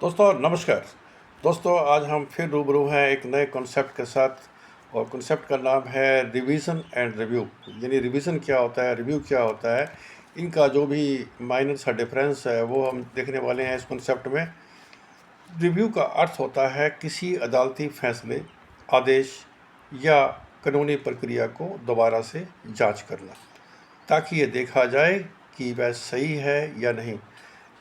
दोस्तों नमस्कार। दोस्तों आज हम फिर रूबरू हैं एक नए कॉन्सेप्ट के साथ और कॉन्सेप्ट का नाम है रिवीजन एंड रिव्यू। यानी रिवीजन क्या होता है, रिव्यू क्या होता है, इनका जो भी माइनर सा डिफरेंस है वो हम देखने वाले हैं इस कॉन्सेप्ट में। रिव्यू का अर्थ होता है किसी अदालती फैसले, आदेश या कानूनी प्रक्रिया को दोबारा से जांच करना ताकि ये देखा जाए कि वह सही है या नहीं।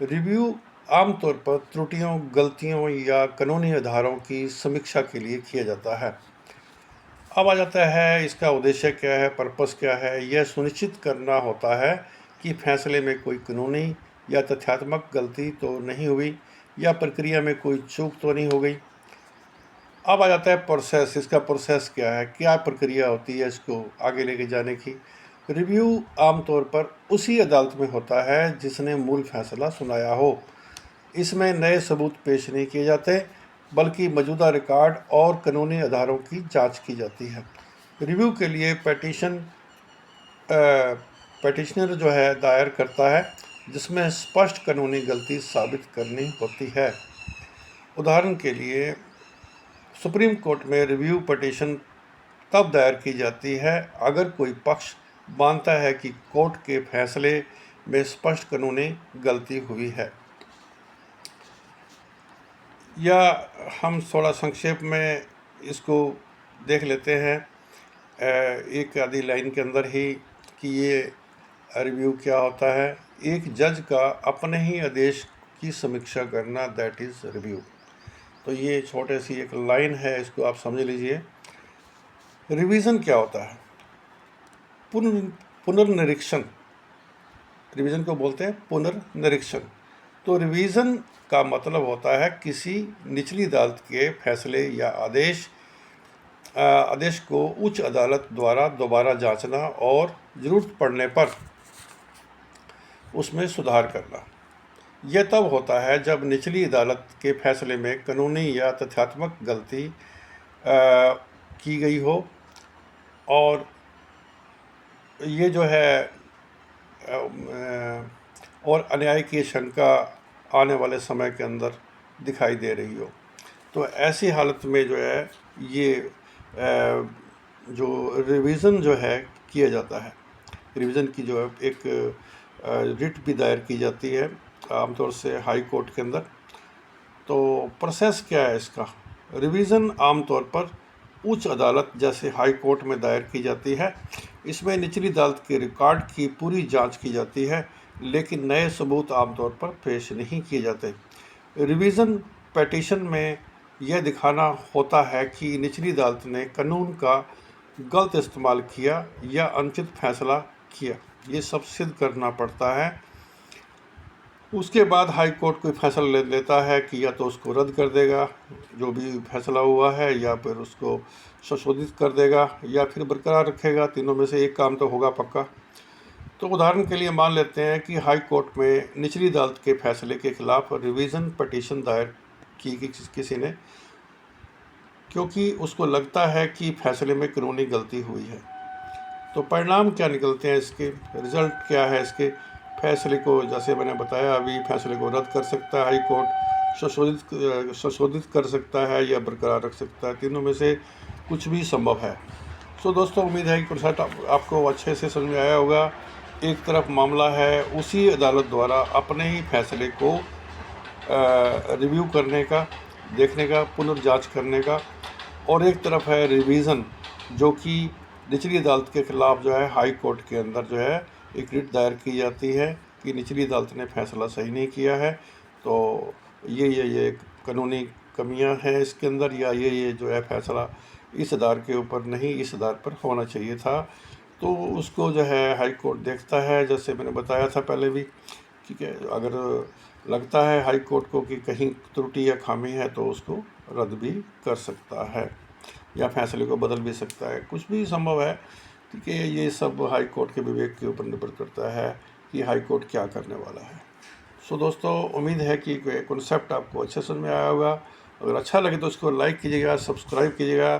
रिव्यू आमतौर पर त्रुटियों, गलतियों या कानूनी आधारों की समीक्षा के लिए किया जाता है। अब आ जाता है इसका उद्देश्य क्या है, पर्पस क्या है। यह सुनिश्चित करना होता है कि फैसले में कोई कानूनी या तथ्यात्मक गलती तो नहीं हुई या प्रक्रिया में कोई चूक तो नहीं हो गई। अब आ जाता है प्रोसेस। इसका प्रोसेस क्या है, क्या प्रक्रिया होती है इसको आगे लेके जाने की। रिव्यू आमतौर पर उसी अदालत में होता है जिसने मूल फैसला सुनाया हो। इसमें नए सबूत पेश नहीं किए जाते बल्कि मौजूदा रिकॉर्ड और कानूनी आधारों की जांच की जाती है। रिव्यू के लिए पेटिशनर जो है दायर करता है जिसमें स्पष्ट कानूनी गलती साबित करनी होती है। उदाहरण के लिए सुप्रीम कोर्ट में रिव्यू पिटीशन तब दायर की जाती है अगर कोई पक्ष मानता है कि कोर्ट के फैसले में स्पष्ट कानूनी गलती हुई है। या हम थोड़ा संक्षेप में इसको देख लेते हैं एक आधी लाइन के अंदर ही कि ये रिव्यू क्या होता है। एक जज का अपने ही आदेश की समीक्षा करना, दैट इज़ रिव्यू। तो ये छोटे सी एक लाइन है, इसको आप समझ लीजिए। रिवीजन क्या होता है? पुनर्निरीक्षण। रिवीजन को बोलते हैं पुनर्निरीक्षण। तो रिवीजन का मतलब होता है किसी निचली अदालत के फैसले या आदेश को उच्च अदालत द्वारा दोबारा जांचना और ज़रूरत पड़ने पर उसमें सुधार करना। यह तब होता है जब निचली अदालत के फैसले में कानूनी या तथ्यात्मक गलती की गई हो और ये जो है और अन्याय की शंका आने वाले समय के अंदर दिखाई दे रही हो। तो ऐसी हालत में जो है ये जो रिवीजन जो है किया जाता है। रिवीजन की जो है एक रिट भी दायर की जाती है आमतौर से हाई कोर्ट के अंदर। तो प्रोसेस क्या है इसका? रिवीजन आमतौर पर उच्च अदालत जैसे हाई कोर्ट में दायर की जाती है। इसमें निचली अदालत के रिकॉर्ड की पूरी जांच की जाती है लेकिन नए सबूत आमतौर पर पेश नहीं किए जाते। रिवीजन पिटीशन में यह दिखाना होता है कि निचली अदालत ने कानून का गलत इस्तेमाल किया या अनुचित फैसला किया। ये सब सिद्ध करना पड़ता है। उसके बाद हाई कोर्ट कोई फैसला लेता है कि या तो उसको रद्द कर देगा जो भी फैसला हुआ है, या फिर उसको संशोधित कर देगा, या फिर बरकरार रखेगा। तीनों में से एक काम तो होगा पक्का। तो उदाहरण के लिए मान लेते हैं कि हाई कोर्ट में निचली अदालत के फैसले के खिलाफ रिवीजन पिटीशन दायर की किसी ने, क्योंकि उसको लगता है कि फैसले में कानूनी गलती हुई है। तो परिणाम क्या निकलते हैं इसके, रिजल्ट क्या है इसके? फैसले को, जैसे मैंने बताया अभी, फैसले को रद्द कर सकता है हाई कोर्ट, संशोधित कर सकता है या बरकरार रख सकता है। तीनों में से कुछ भी संभव है। सो दोस्तों, उम्मीद है कि कॉन्सेप्ट आपको अच्छे से समझ में आया होगा। एक तरफ मामला है उसी अदालत द्वारा अपने ही फैसले को रिव्यू करने का, देखने का, पुनर्जांच करने का, और एक तरफ है रिवीजन जो कि निचली अदालत के खिलाफ जो है हाई कोर्ट के अंदर जो है एक रिट दायर की जाती है कि निचली अदालत ने फैसला सही नहीं किया है। तो ये कानूनी कमियां हैं इसके अंदर, या ये जो है फैसला इस आधार के ऊपर नहीं, इस आधार पर होना चाहिए था। तो उसको जो है हाई कोर्ट देखता है, जैसे मैंने बताया था पहले भी। ठीक है, अगर लगता है हाई कोर्ट को कि कहीं त्रुटि या खामी है तो उसको रद्द भी कर सकता है या फैसले को बदल भी सकता है, कुछ भी संभव है। ठीक है, ये सब हाई कोर्ट के विवेक के ऊपर निर्भर करता है कि हाई कोर्ट क्या करने वाला है। सो दोस्तों, उम्मीद है कि कॉन्सेप्ट आपको अच्छे समझ में आया होगा। अगर अच्छा लगे तो उसको लाइक कीजिएगा, सब्सक्राइब कीजिएगा।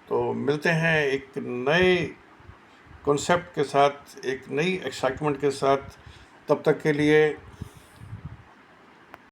तो मिलते हैं एक नए कॉन्सेप्ट के साथ, एक नई एक्साइटमेंट के साथ। तब तक के लिए